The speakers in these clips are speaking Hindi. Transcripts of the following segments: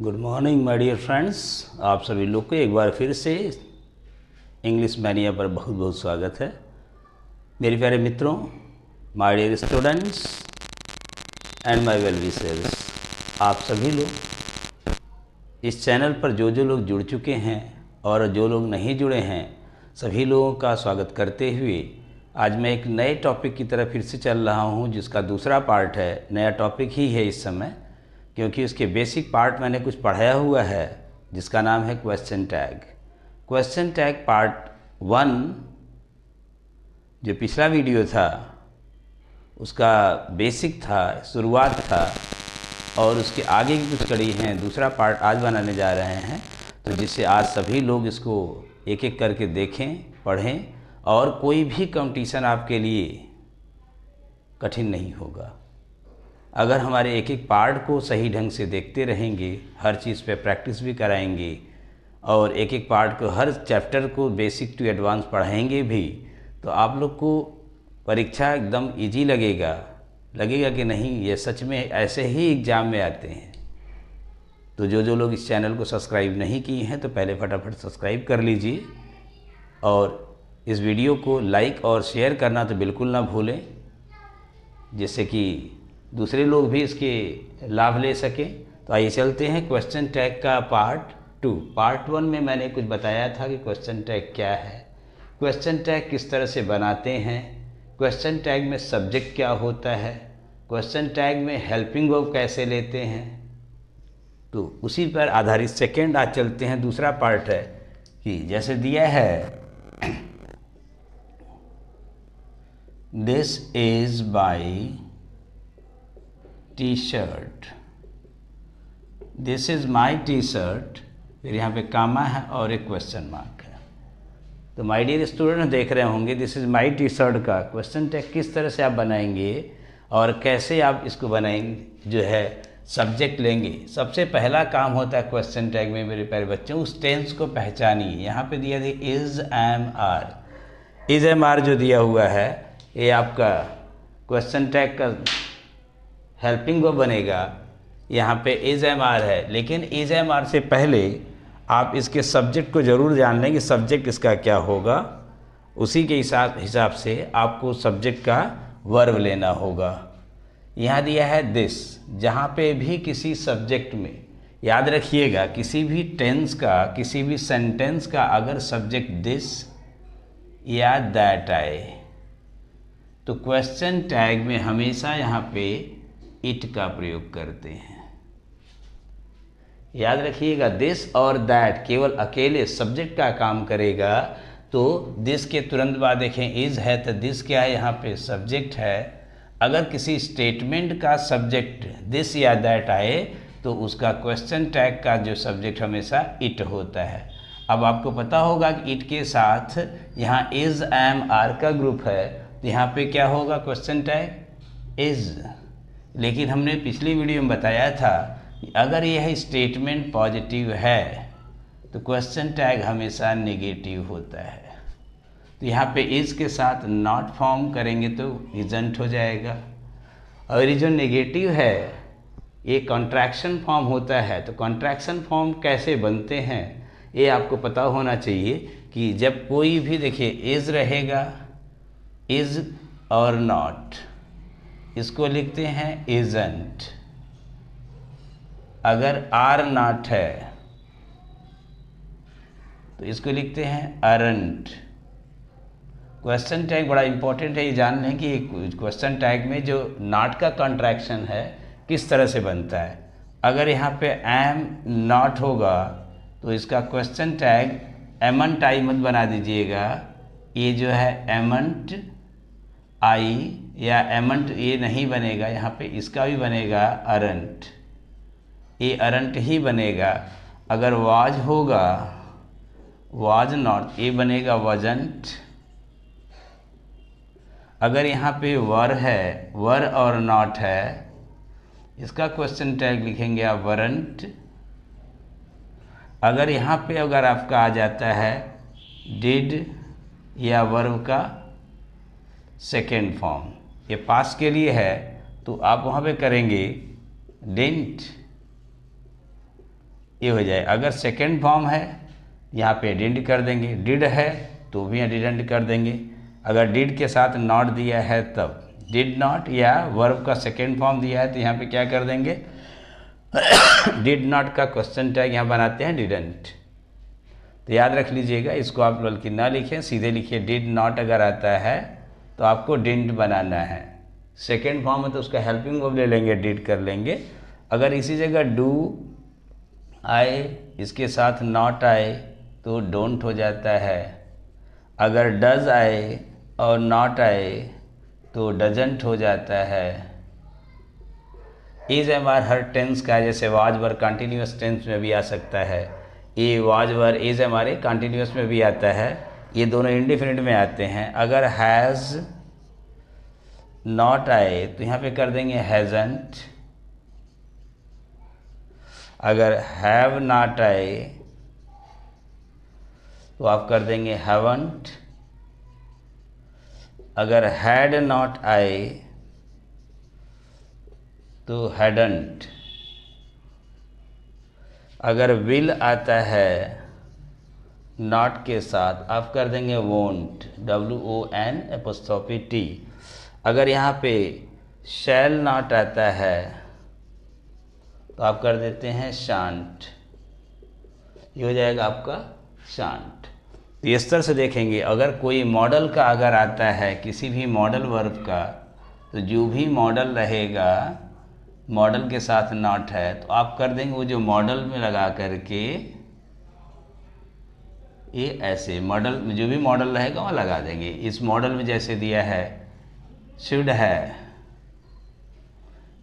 Good morning my dear friends. आप सभी लोग को एक बार फिर से इंग्लिश मैनिया पर बहुत बहुत स्वागत है। मेरे प्यारे मित्रों, my dear students and my well wishers, आप सभी लोग इस चैनल पर जो लोग जुड़ चुके हैं और जो लोग नहीं जुड़े हैं, सभी लोगों का स्वागत करते हुए आज मैं एक नए टॉपिक की तरफ फिर से चल रहा हूं, जिसका दूसरा पार्ट है। नया टॉपिक ही है इस समय, क्योंकि उसके बेसिक पार्ट मैंने कुछ पढ़ाया हुआ है जिसका नाम है question tag. Question tag part 1 जो पिछला वीडियो था उसका बेसिक था, शुरुआत था, और उसके आगे की कुछ कड़ी हैं। दूसरा पार्ट आज बनाने जा रहे हैं, तो जिससे आज सभी लोग इसको एक एक करके देखें, पढ़ें, और कोई भी कंपटीशन आपके लिए कठिन नहीं होगा। अगर हमारे एक एक पार्ट को सही ढंग से देखते रहेंगे, हर चीज़ पे प्रैक्टिस भी कराएंगे, और एक एक पार्ट को, हर चैप्टर को बेसिक टू एडवांस पढ़ाएंगे भी, तो आप लोग को परीक्षा एकदम इजी लगेगा कि नहीं ये सच में ऐसे ही एग्ज़ाम में आते हैं। तो जो लोग इस चैनल को सब्सक्राइब नहीं किए हैं तो पहले फटाफट सब्सक्राइब कर लीजिए, और इस वीडियो को लाइक और शेयर करना तो बिल्कुल ना भूलें, जिससे कि दूसरे लोग भी इसके लाभ ले सकें। तो आइए चलते हैं क्वेश्चन टैग का पार्ट 2। पार्ट 1 में मैंने कुछ बताया था कि क्वेश्चन टैग क्या है, क्वेश्चन टैग किस तरह से बनाते हैं, क्वेश्चन टैग में सब्जेक्ट क्या होता है, क्वेश्चन टैग में हेल्पिंग वर्ब कैसे लेते हैं। तो उसी पर आधारित सेकेंड आज चलते हैं। दूसरा पार्ट है कि जैसे दिया है, this is by T shirt, this is my T shirt, फिर यहाँ पे कामा है और एक क्वेश्चन मार्क है। तो माय डियर स्टूडेंट देख रहे होंगे this is my T shirt का क्वेश्चन टैग किस तरह से आप बनाएंगे और कैसे आप इसको बनाएंगे, जो है सब्जेक्ट लेंगे। सबसे पहला काम होता है क्वेश्चन टैग में मेरे प्यारे बच्चों, उस टेंस को पहचानिए। यहाँ पे दिया is am are, is am are जो दिया हुआ है ये आपका क्वेश्चन टैग का हेल्पिंग वर्ब बनेगा। यहाँ पे इज़ एम आर है, लेकिन इज़ एम आर से पहले आप इसके सब्जेक्ट को ज़रूर जान लें कि सब्जेक्ट इसका क्या होगा। उसी के हिसाब से आपको सब्जेक्ट का वर्ब लेना होगा। यहाँ दिया है दिस, जहाँ पे भी किसी सब्जेक्ट में, याद रखिएगा, किसी भी टेंस का, किसी भी सेंटेंस का अगर सब्जेक्ट दिस या दैट आए तो क्वेश्चन टैग में हमेशा यहाँ पे इट का प्रयोग करते हैं। याद रखिएगा, दिस और दैट केवल अकेले सब्जेक्ट का काम करेगा। तो दिस के तुरंत बाद देखें इज है, तो दिस क्या है, यहाँ पे सब्जेक्ट है। अगर किसी स्टेटमेंट का सब्जेक्ट दिस या दैट आए तो उसका क्वेश्चन टैग का जो सब्जेक्ट हमेशा इट होता है। अब आपको पता होगा कि इट के साथ यहाँ इज एम आर का ग्रुप है, तो यहाँ पे क्या होगा, क्वेश्चन टैग इज। लेकिन हमने पिछली वीडियो में बताया था कि अगर यह स्टेटमेंट पॉजिटिव है तो क्वेश्चन टैग हमेशा नेगेटिव होता है। तो यहाँ पे इज के साथ नॉट फॉर्म करेंगे तो इजंट हो जाएगा। और ये जो नेगेटिव है ये कॉन्ट्रैक्शन फॉर्म होता है। तो कॉन्ट्रैक्शन फॉर्म कैसे बनते हैं ये आपको पता होना चाहिए कि जब कोई भी, देखिए, इज रहेगा, इज और नॉट, इसको लिखते हैं इजंट। अगर आर नॉट है तो इसको लिखते हैं अरंट। क्वेश्चन टैग बड़ा इंपॉर्टेंट है, ये जान लें कि क्वेश्चन टैग में जो नॉट का कॉन्ट्रैक्शन है किस तरह से बनता है। अगर यहाँ पे एम नॉट होगा तो इसका क्वेश्चन टैग एमंट आई मत बना दीजिएगा, ये जो है एमंट आई या एमंट ये नहीं बनेगा, यहाँ पे इसका भी बनेगा अरंट, ये अरंट ही बनेगा। अगर वाज होगा, वाज नॉट, ये बनेगा वजंट। अगर यहाँ पे वर है, वर और नॉट है, इसका क्वेश्चन टैग लिखेंगे आप वरंट। अगर यहाँ पे अगर आपका आ जाता है डिड या वर्ब का सेकेंड फॉर्म, ये पास के लिए है, तो आप वहाँ पे करेंगे डिडंट। ये हो जाए। अगर सेकेंड फॉर्म है यहाँ पे डिड कर देंगे, डिड है तो भी यहाँ डिडंट कर देंगे। अगर डिड के साथ नॉट दिया है तब डिड नॉट, या वर्ब का सेकेंड फॉर्म दिया है तो यहाँ पे क्या कर देंगे डिड नॉट का क्वेश्चन टैग यहाँ बनाते हैं डिडंट। तो याद रख लीजिएगा, इसको आप बल्कि ना लिखें, सीधे लिखिए डिड नॉट। अगर आता है तो आपको डिडंट बनाना है। सेकेंड फॉर्म है तो उसका हेल्पिंग वर्ब ले लेंगे, डिड कर लेंगे। अगर इसी जगह डू आए इसके साथ नॉट आए तो डोंट हो जाता है। अगर डज आए और नॉट आए तो डजंट हो जाता है। इज हमारा हर टेंस का है, जैसे वाज वर कंटिन्यूस टेंस में भी आ सकता है। ये वाज वर इज हमारे कंटिन्यूस में भी आता है, ये दोनों इंडिफिनिट में आते हैं। अगर हैज़ नॉट आए तो यहाँ पे कर देंगे हैज़ंट। अगर हैव नॉट आए तो आप कर देंगे हैवंट। अगर हैड नॉट आए तो हैडंट। अगर विल आता है नॉट के साथ आप कर देंगे वोंट, WONT। अगर यहाँ पे शैल नॉट आता है तो आप कर देते हैं शांट, ये हो जाएगा आपका शांट। तो इस तरह से देखेंगे, अगर कोई मॉडल का अगर आता है किसी भी मॉडल वर्ब का, तो जो भी मॉडल रहेगा मॉडल के साथ नॉट है तो आप कर देंगे वो जो मॉडल में लगा करके ये ऐसे मॉडल में जो भी मॉडल रहेगा वहाँ लगा देंगे। इस मॉडल में जैसे दिया है शुड है,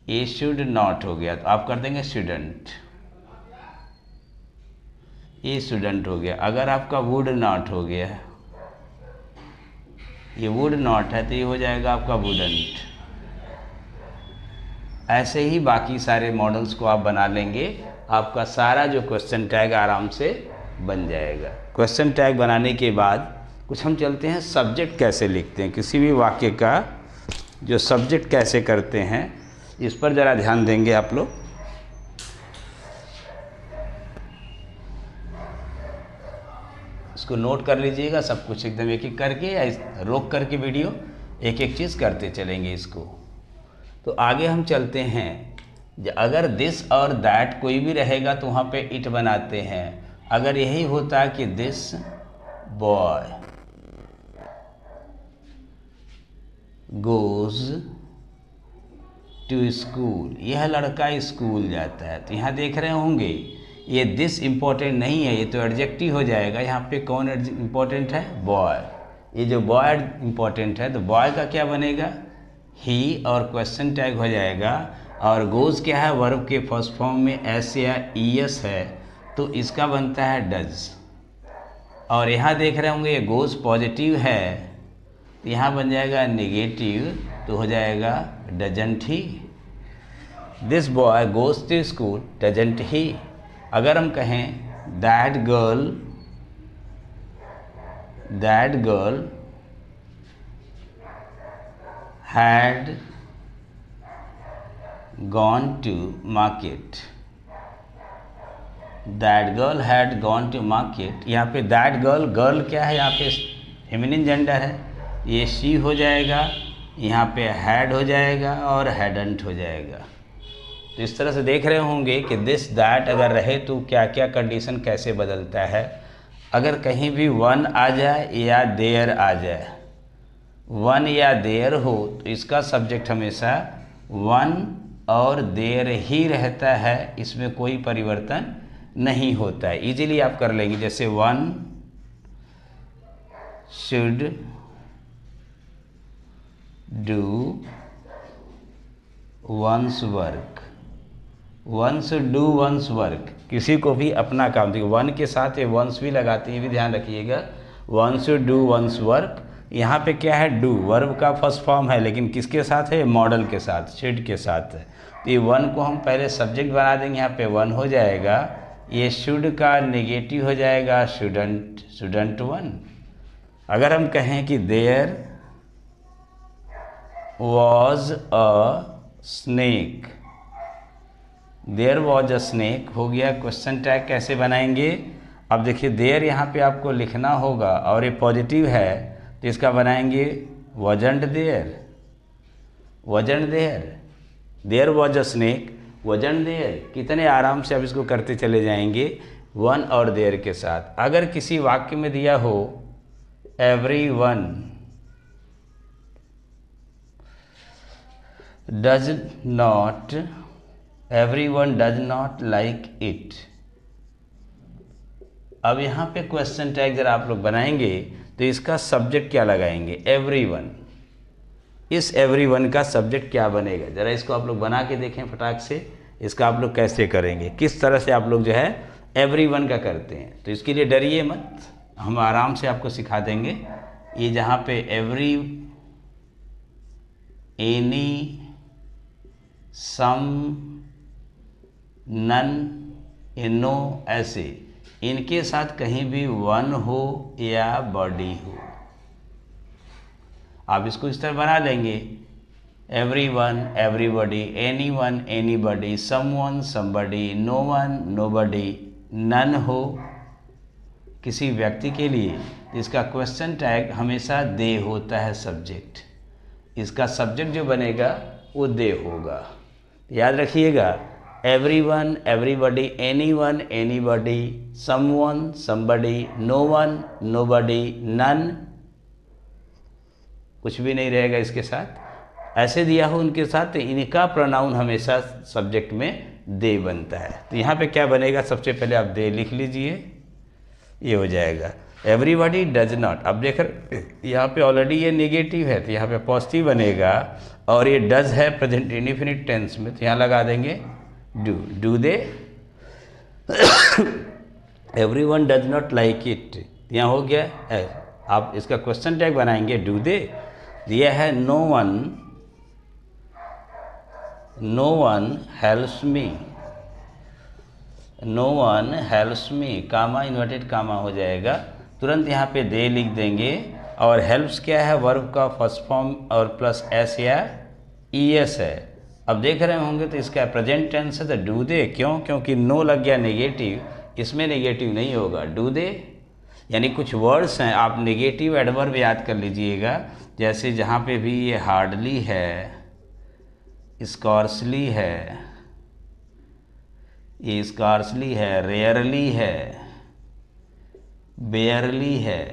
ये शुड नॉट हो गया तो आप कर देंगे शुडंट, ये स्टूडेंट हो गया। अगर आपका वुड नॉट हो गया, ये वुड नॉट है तो ये हो जाएगा आपका वुडंट। ऐसे ही बाकी सारे मॉडल्स को आप बना लेंगे, आपका सारा जो क्वेश्चन टैग आराम से बन जाएगा। क्वेश्चन टैग बनाने के बाद कुछ हम चलते हैं सब्जेक्ट कैसे लिखते हैं, किसी भी वाक्य का जो सब्जेक्ट कैसे करते हैं इस पर ज़रा ध्यान देंगे आप लोग। इसको नोट कर लीजिएगा सब कुछ एकदम एक एक करके, या रोक करके वीडियो एक एक चीज़ करते चलेंगे इसको। तो आगे हम चलते हैं। अगर दिस और दैट कोई भी रहेगा तो वहाँ पे इट बनाते हैं। अगर यही होता कि this boy goes to school, यह लड़का स्कूल जाता है, तो यहाँ देख रहे होंगे ये दिस इम्पोर्टेंट नहीं है, ये तो एडजेक्टिव हो जाएगा। यहाँ पे कौन इम्पोर्टेंट है? बॉय। ये जो बॉय इम्पोर्टेंट है तो बॉय का क्या बनेगा? ही, और क्वेश्चन टैग हो जाएगा। और गोज क्या है? वर्ब के फर्स्ट फॉर्म में एस या ईएस है तो इसका बनता है डज। और यहाँ देख रहे होंगे ये गोज पॉजिटिव है तो यहाँ बन जाएगा नेगेटिव, तो हो जाएगा doesn't he. This boy goes to school doesn't he. अगर हम कहें that girl had gone to market, that girl had gone to market। यहाँ पे that गर्ल क्या है? यहाँ पे फेमिनिन जेंडर है, ये शी हो जाएगा, यहाँ पे had हो जाएगा और hadn't हो जाएगा। तो इस तरह से देख रहे होंगे कि दिस दैट अगर रहे तो क्या क्या कंडीशन कैसे बदलता है। अगर कहीं भी वन आ जाए या देयर आ जाए, वन या देयर हो तो इसका सब्जेक्ट हमेशा वन और देयर ही रहता है, इसमें कोई परिवर्तन नहीं होता है। इजीली आप कर लेंगे, जैसे one should do one's work, one should do one's work. किसी को भी अपना काम, देखिए वन के साथ ये वंस भी लगाते हैं, ये भी ध्यान रखिएगा। One should do one's work, यहाँ पे क्या है? डू, वर्ब का फर्स्ट फॉर्म है लेकिन किसके साथ है? मॉडल के साथ, शुड के साथ है। तो ये वन को हम पहले सब्जेक्ट बना देंगे, यहाँ पे वन हो जाएगा। ये शुड का नेगेटिव हो जाएगा शुडंट वन। अगर हम कहें कि there was a snake, there was a snake हो गया। क्वेश्चन टैग कैसे बनाएंगे? अब देखिए देयर यहाँ पे आपको लिखना होगा और ये पॉजिटिव है तो इसका बनाएंगे wasn't there, wasn't there, there was a snake, wasn't there. कितने आराम से आप इसको करते चले जाएंगे वन और देयर के साथ। अगर किसी वाक्य में दिया हो every one does not, every one does not like it. अब यहाँ पे क्वेश्चन टैग जरा आप लोग बनाएंगे तो इसका सब्जेक्ट क्या लगाएंगे? Every one. इस एवरी वन का सब्जेक्ट क्या बनेगा? ज़रा इसको आप लोग बना के देखें फटाक से। इसका आप लोग कैसे करेंगे, किस तरह से आप लोग जो है एवरी वन का करते हैं। तो इसके लिए डरिए मत, हम आराम से आपको सिखा देंगे। ये जहाँ पे एवरी, एनी, सम, नन, नो, ऐसे इनके साथ कहीं भी वन हो या बॉडी हो, आप इसको इस तरह बना देंगे every one, everybody, any one, anybody, someone, somebody, no one, nobody, none हो किसी व्यक्ति के लिए। इसका क्वेश्चन टैग हमेशा दे होता है सब्जेक्ट। इसका सब्जेक्ट जो बनेगा वो दे होगा। याद रखिएगा every one, everybody, any one, anybody, someone, somebody, no one, nobody, none, कुछ भी नहीं रहेगा इसके साथ। ऐसे दिया हो उनके साथ तो इनका प्रोनाउन हमेशा सब्जेक्ट में दे बनता है। तो यहाँ पे क्या बनेगा? सबसे पहले आप दे लिख लीजिए, ये हो जाएगा एवरीबॉडी डज नॉट। अब देख यहाँ पे ऑलरेडी ये नेगेटिव है तो यहाँ पे पॉजिटिव बनेगा और ये डज है प्रेजेंट इंडेफिनिट टेंस में तो यहाँ लगा देंगे do, do they. Everyone does not like it, यहाँ हो गया है। आप इसका क्वेश्चन टैग बनाएंगे डू दे। दिया है no one, no one helps me, no one helps me, comma inverted comma हो जाएगा। तुरंत यहाँ पे दे लिख देंगे और हेल्प्स क्या है? वर्ब का फर्स्ट फॉर्म और प्लस एस या ई एस है। अब देख रहे होंगे तो इसका प्रेजेंट टेंस है तो डू दे। क्यों? क्योंकि नो लग गया नेगेटिव, इसमें नेगेटिव नहीं होगा। डू दे यानी कुछ वर्ड्स हैं, आप नेगेटिव एडवर्ब याद कर लीजिएगा। जैसे जहाँ पे भी ये हार्डली है, स्कॉर्सली है, ये स्कॉर्सली है, रेयरली है, बेयरली है,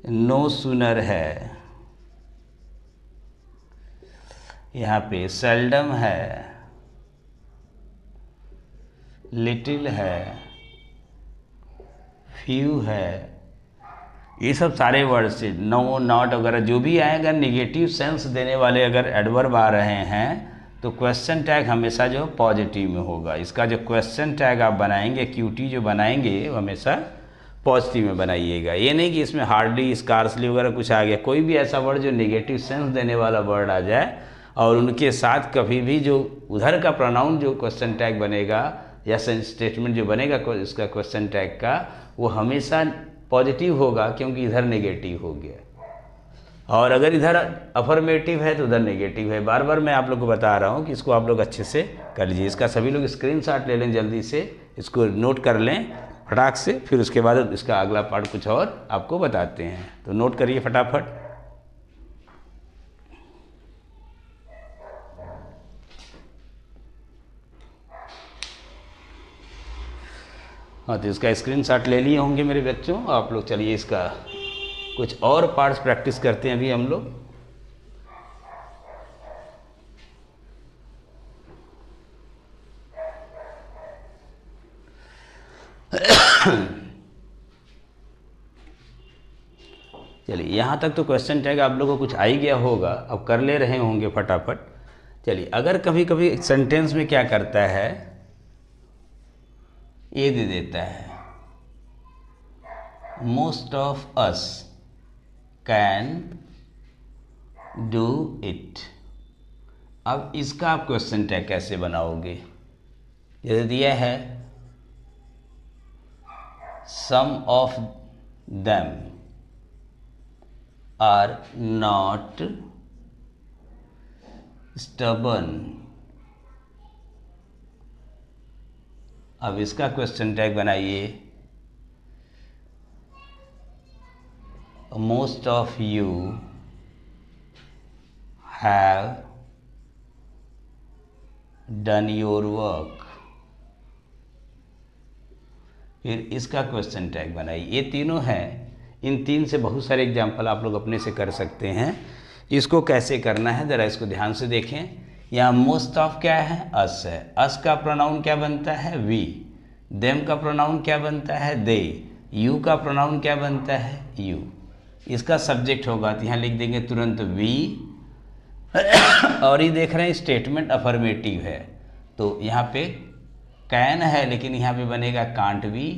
नो सूनर है, यहाँ पे सेल्डम है, लिटिल है, फ्यू है, ये सब सारे वर्ड से नो, नॉट वगैरह जो भी आएगा नेगेटिव सेंस देने वाले अगर एडवर्ब आ रहे हैं तो क्वेश्चन टैग हमेशा जो पॉजिटिव में होगा। इसका जो क्वेश्चन टैग आप बनाएंगे, क्यूटी जो बनाएंगे वो हमेशा पॉजिटिव में बनाइएगा। ये नहीं कि इसमें हार्डली, स्कार्सली वगैरह कुछ आ गया। कोई भी ऐसा वर्ड जो नेगेटिव सेंस देने वाला वर्ड आ जाए और उनके साथ कभी भी जो उधर का प्रोनाउन जो क्वेश्चन टैग बनेगा या स्टेटमेंट जो बनेगा इसका क्वेश्चन टैग का, वो हमेशा पॉजिटिव होगा क्योंकि इधर नेगेटिव हो गया। और अगर इधर अफर्मेटिव है तो उधर नेगेटिव है। बार बार मैं आप लोग को बता रहा हूँ कि इसको आप लोग अच्छे से कर लीजिए। इसका सभी लोग स्क्रीनशॉट ले लें, जल्दी से इसको नोट कर लें फटाक से, फिर उसके बाद इसका अगला पार्ट कुछ और आपको बताते हैं। तो नोट करिए फटाफट। हाँ, तो इसका स्क्रीनशॉट ले लिए होंगे मेरे बच्चों आप लोग। चलिए इसका कुछ और पार्ट्स प्रैक्टिस करते हैं अभी हम लोग। चलिए यहाँ तक तो क्वेश्चन टैग आप लोगों को कुछ आ ही गया होगा, अब कर ले रहे होंगे फटाफट। चलिए अगर कभी कभी सेंटेंस में क्या करता है, ये दे देता है most of us can do it. अब इसका आप क्वेश्चन टैग कैसे बनाओगे? जैसे दिया है some of them are not stubborn अब इसका क्वेश्चन टैग बनाइए, most of you have done your work. फिर इसका क्वेश्चन टैग बनाइए। ये तीनों हैं, इन तीन से बहुत सारे एग्जाम्पल आप लोग अपने से कर सकते हैं। इसको कैसे करना है ज़रा इसको ध्यान से देखें। यहाँ मोस्ट ऑफ क्या है, अस है। अस का प्रोनाउन क्या बनता है, वी। देम का प्रोनाउन क्या बनता है, दे। यू का प्रोनाउन क्या बनता है, यू। इसका सब्जेक्ट होगा तो यहाँ लिख देंगे तुरंत वी। और ये देख रहे हैं स्टेटमेंट अफर्मेटिव है तो यहाँ पे कैन है, लेकिन यहाँ पे बनेगा can't be.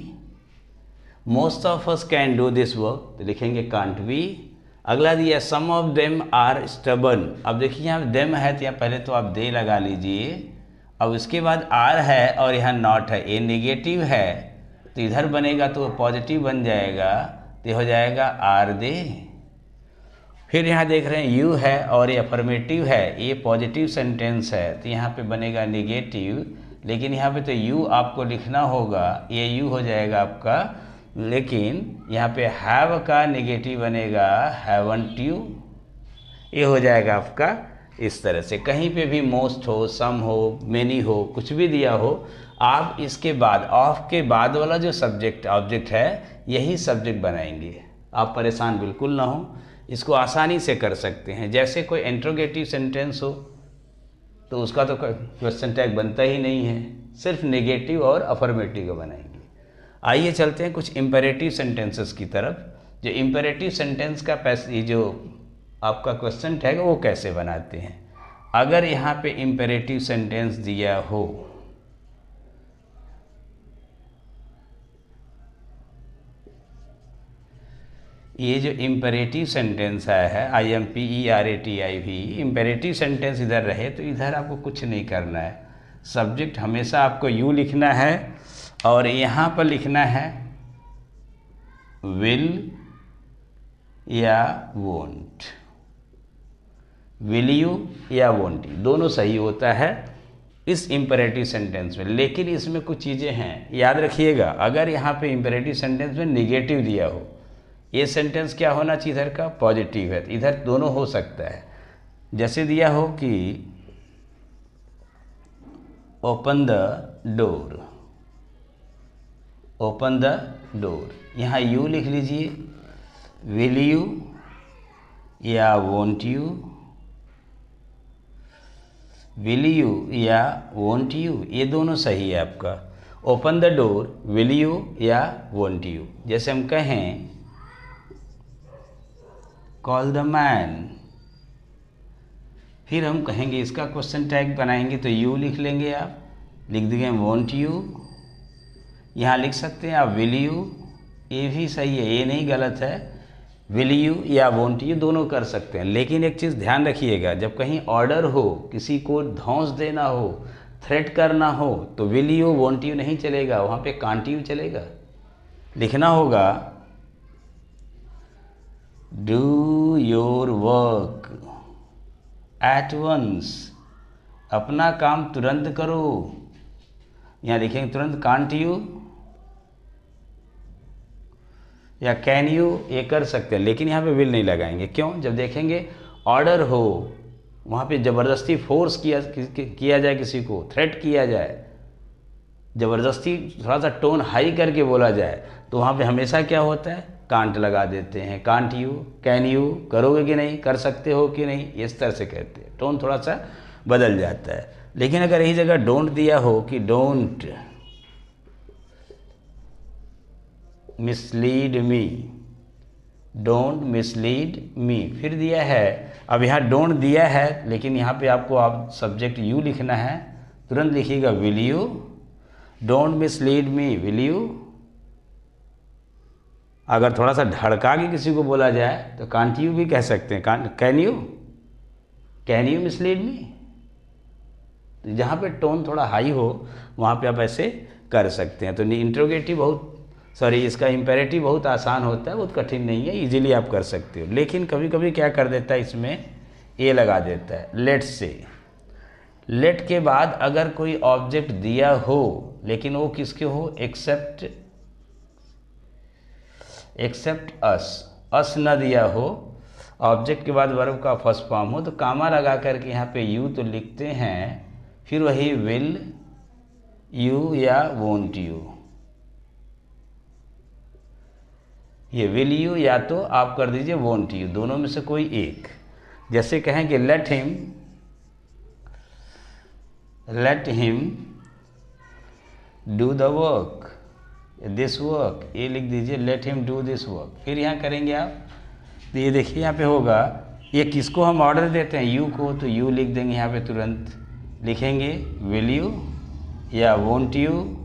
Most of us can do this work तो लिखेंगे कांट बी। अगला दिया सम ऑफ देम आर स्टबर्न। अब देखिए यहाँ देम है तो यहाँ पहले तो आप दे लगा लीजिए। अब उसके बाद आर है और यहाँ नॉट है, ये नेगेटिव है तो इधर बनेगा तो पॉजिटिव बन जाएगा तो ये हो जाएगा आर दे। फिर यहाँ देख रहे हैं यू है और ये अफर्मेटिव है, ये पॉजिटिव सेंटेंस है तो यहाँ पे बनेगा नेगेटिव, लेकिन यहाँ पे तो यू आपको लिखना होगा, ये यू हो जाएगा आपका, लेकिन यहाँ पे हैव का नेगेटिव बनेगा हैवंट यू, ये हो जाएगा आपका। इस तरह से कहीं पे भी मोस्ट हो, सम हो, मेनी हो, कुछ भी दिया हो, आप इसके बाद ऑफ के बाद वाला जो सब्जेक्ट ऑब्जेक्ट है यही सब्जेक्ट बनाएंगे। आप परेशान बिल्कुल ना हो, इसको आसानी से कर सकते हैं। जैसे कोई इंट्रोगेटिव सेंटेंस हो तो उसका तो क्वेश्चन टैग बनता ही नहीं है, सिर्फ नेगेटिव और अफर्मेटिव का बनाएंगे। आइए चलते हैं कुछ इम्पेरेटिव सेंटेंसेस की तरफ। जो इम्पेरेटिव सेंटेंस का ये जो आपका क्वेश्चन टैग वो कैसे बनाते हैं। अगर यहाँ पे इम्पेरेटिव सेंटेंस दिया हो, ये जो इम्पेरेटिव सेंटेंस है IMPERATIV, इम्पेरेटिव सेंटेंस इधर रहे तो इधर आपको कुछ नहीं करना है। सब्जेक्ट हमेशा आपको यू लिखना है और यहाँ पर लिखना है विल या वोंट। विल यू या वोंट यू दोनों सही होता है इस इम्पेरेटिव सेंटेंस में। लेकिन इसमें कुछ चीज़ें हैं, याद रखिएगा। अगर यहाँ पे इम्पेरेटिव सेंटेंस में निगेटिव दिया हो, ये सेंटेंस क्या होना चाहिए इधर का, पॉजिटिव है, तो इधर दोनों हो सकता है। जैसे दिया हो कि open the door, open the door, यहाँ यू लिख लीजिए। विल यू या वोंट यू, विल यू या वोंट यू, ये दोनों सही है आपका। Open the door, will you या वोंट यू। जैसे हम कहें कॉल द मैन, फिर हम कहेंगे इसका क्वेश्चन टैग बनाएंगे तो यू लिख लेंगे, आप लिख देंगे वॉन्ट यू। यहाँ लिख सकते हैं आप विल यू, ये भी सही है, ये नहीं गलत है। विल यू या वॉन्ट यू दोनों कर सकते हैं। लेकिन एक चीज़ ध्यान रखिएगा, जब कहीं ऑर्डर हो, किसी को धौंस देना हो, थ्रेट करना हो, तो विल यू वॉन्ट यू नहीं चलेगा, वहाँ पे कांट यू चलेगा। लिखना होगा do your work at once, अपना काम तुरंत करो। यहाँ लिखेंगे तुरंत कांट यू या कैन यू, ये कर सकते हैं, लेकिन यहाँ पे विल नहीं लगाएंगे। क्यों? जब देखेंगे ऑर्डर हो, वहाँ पे ज़बरदस्ती फोर्स किया जाए, किसी को थ्रेट किया जाए, ज़बरदस्ती थोड़ा सा टोन हाई करके बोला जाए, तो वहाँ पे हमेशा क्या होता है, कांट लगा देते हैं। कांट यू, कैन यू, करोगे कि नहीं, कर सकते हो कि नहीं, इस तरह से कहते हैं, टोन थोड़ा सा बदल जाता है। लेकिन अगर यही जगह डोंट दिया हो कि don't mislead me, don't mislead me, फिर दिया है। अब यहाँ डोंट दिया है, लेकिन यहाँ पे आपको आप सब्जेक्ट यू लिखना है, तुरंत लिखिएगा will you, don't mislead me, will you. अगर थोड़ा सा धड़का के किसी को बोला जाए तो कांट यू भी कह सकते हैं, कैन यू मिसलीड मी। जहाँ पे टोन थोड़ा हाई हो वहाँ पे आप ऐसे कर सकते हैं। तो इसका इम्पेरेटिव बहुत आसान होता है, बहुत कठिन नहीं है, इजीली आप कर सकते हो। लेकिन कभी कभी क्या कर देता है, इसमें ये लगा देता है, लेट्स से लेट के बाद अगर कोई ऑब्जेक्ट दिया हो लेकिन वो किसके हो, एक्सेप्ट अस न दिया हो, ऑब्जेक्ट के बाद वर्ब का फर्स्ट फॉर्म हो, तो कामा लगा करके यहाँ पे यू तो लिखते हैं, फिर वही विल यू या वोंट यू। ये विल यू या तो आप कर दीजिए वोंट यू, दोनों में से कोई एक। जैसे कहें कि let him do the work, this work, ये लिख दीजिए let him do this work. फिर यहाँ करेंगे आप, तो ये देखिए यहाँ पे होगा, ये किसको हम ऑर्डर देते हैं, यू को, तो यू लिख देंगे यहाँ पे, तुरंत लिखेंगे विल यू या won't you,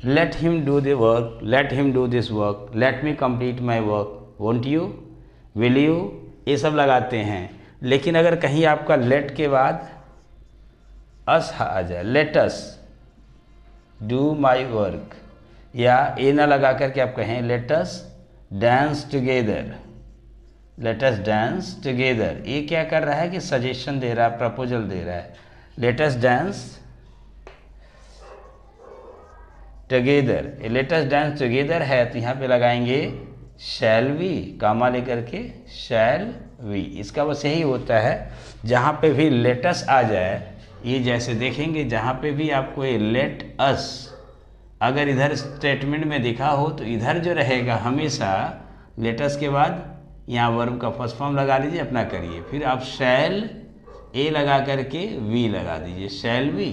let him do the work, let him do this work, let me complete my work, won't you, will you, ये सब लगाते हैं। लेकिन अगर कहीं आपका लेट के बाद अस आ जाए, let us do my work, या ए ना लगा करके आप कहें let us dance together, let us dance together, ये क्या कर रहा है कि सजेशन दे रहा है, प्रपोजल दे रहा है। Let us dance together, let us dance together है तो यहाँ पे लगाएंगे शैल वी, कामा लेकर के शैल वी। इसका बस यही होता है, जहाँ पे भी लेट अस आ जाए, ये जैसे देखेंगे जहाँ पे भी आपको ये लेट अस अगर इधर स्टेटमेंट में दिखा हो तो इधर जो रहेगा हमेशा लेट अस के बाद यहाँ वर्ब का फर्स्ट फॉर्म लगा लीजिए, अपना करिए, फिर आप शैल ए लगा करके वी लगा दीजिए, शैल वी,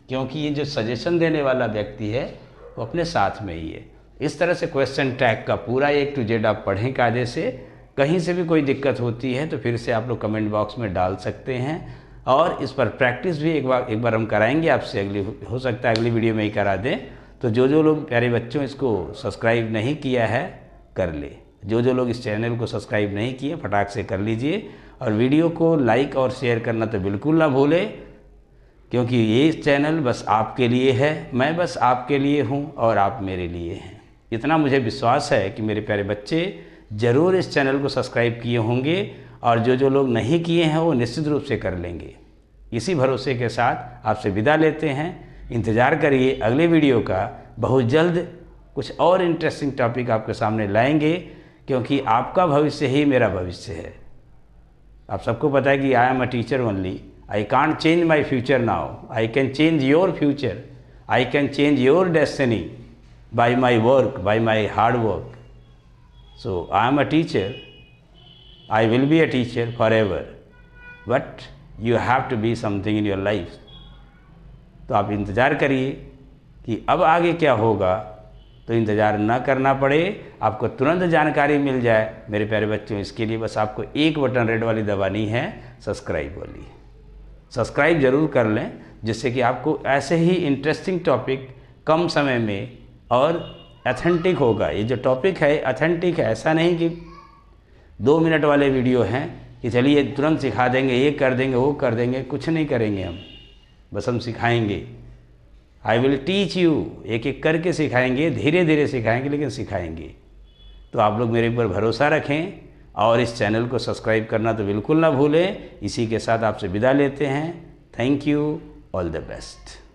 क्योंकि ये जो सजेशन देने वाला व्यक्ति है वो अपने साथ में ही है। इस तरह से क्वेश्चन टैग का पूरा A to Z आप पढ़ें कायदे से। कहीं से भी कोई दिक्कत होती है तो फिर से आप लोग कमेंट बॉक्स में डाल सकते हैं, और इस पर प्रैक्टिस भी एक बार हम कराएंगे आपसे, अगली हो सकता है अगली वीडियो में ही करा दें। तो जो लोग प्यारे बच्चों इसको सब्सक्राइब नहीं किया है कर ले, जो लोग इस चैनल को सब्सक्राइब नहीं किए फटाक से कर लीजिए, और वीडियो को लाइक और शेयर करना तो बिल्कुल ना भूलें, क्योंकि ये चैनल बस आपके लिए है, मैं बस आपके लिए हूँ और आप मेरे लिए हैं। इतना मुझे विश्वास है कि मेरे प्यारे बच्चे ज़रूर इस चैनल को सब्सक्राइब किए होंगे, और जो लोग नहीं किए हैं वो निश्चित रूप से कर लेंगे। इसी भरोसे के साथ आपसे विदा लेते हैं। इंतज़ार करिए अगले वीडियो का, बहुत जल्द कुछ और इंटरेस्टिंग टॉपिक आपके सामने लाएंगे, क्योंकि आपका भविष्य ही मेरा भविष्य है। आप सबको पता है कि I am a teacher only, I can't change my future now. I can change your future. I can change your destiny by my work, by my hard work. So I am a teacher. I will be a teacher forever. But you have to be something in your life. तो आप इंतज़ार करिए कि अब आगे क्या होगा, तो इंतज़ार ना करना पड़े, आपको तुरंत जानकारी मिल जाए। मेरे प्यारे बच्चों, इसके लिए बस आपको एक बटन रेड वाली दबानी है, सब्सक्राइब वाली। सब्सक्राइब ज़रूर कर लें, जिससे कि आपको ऐसे ही इंटरेस्टिंग टॉपिक कम समय में और ऑथेंटिक होगा। ये जो टॉपिक है ऑथेंटिक है, ऐसा नहीं कि 2 मिनट वाले वीडियो हैं कि चलिए तुरंत सिखा देंगे, ये कर देंगे वो कर देंगे, कुछ नहीं करेंगे हम, बस हम सिखाएंगे। आई विल टीच यू, एक एक करके सिखाएंगे, धीरे धीरे सिखाएंगे, लेकिन सिखाएंगे। तो आप लोग मेरे ऊपर भरोसा रखें और इस चैनल को सब्सक्राइब करना तो बिल्कुल ना भूलें। इसी के साथ आपसे विदा लेते हैं। Thank you, all the best.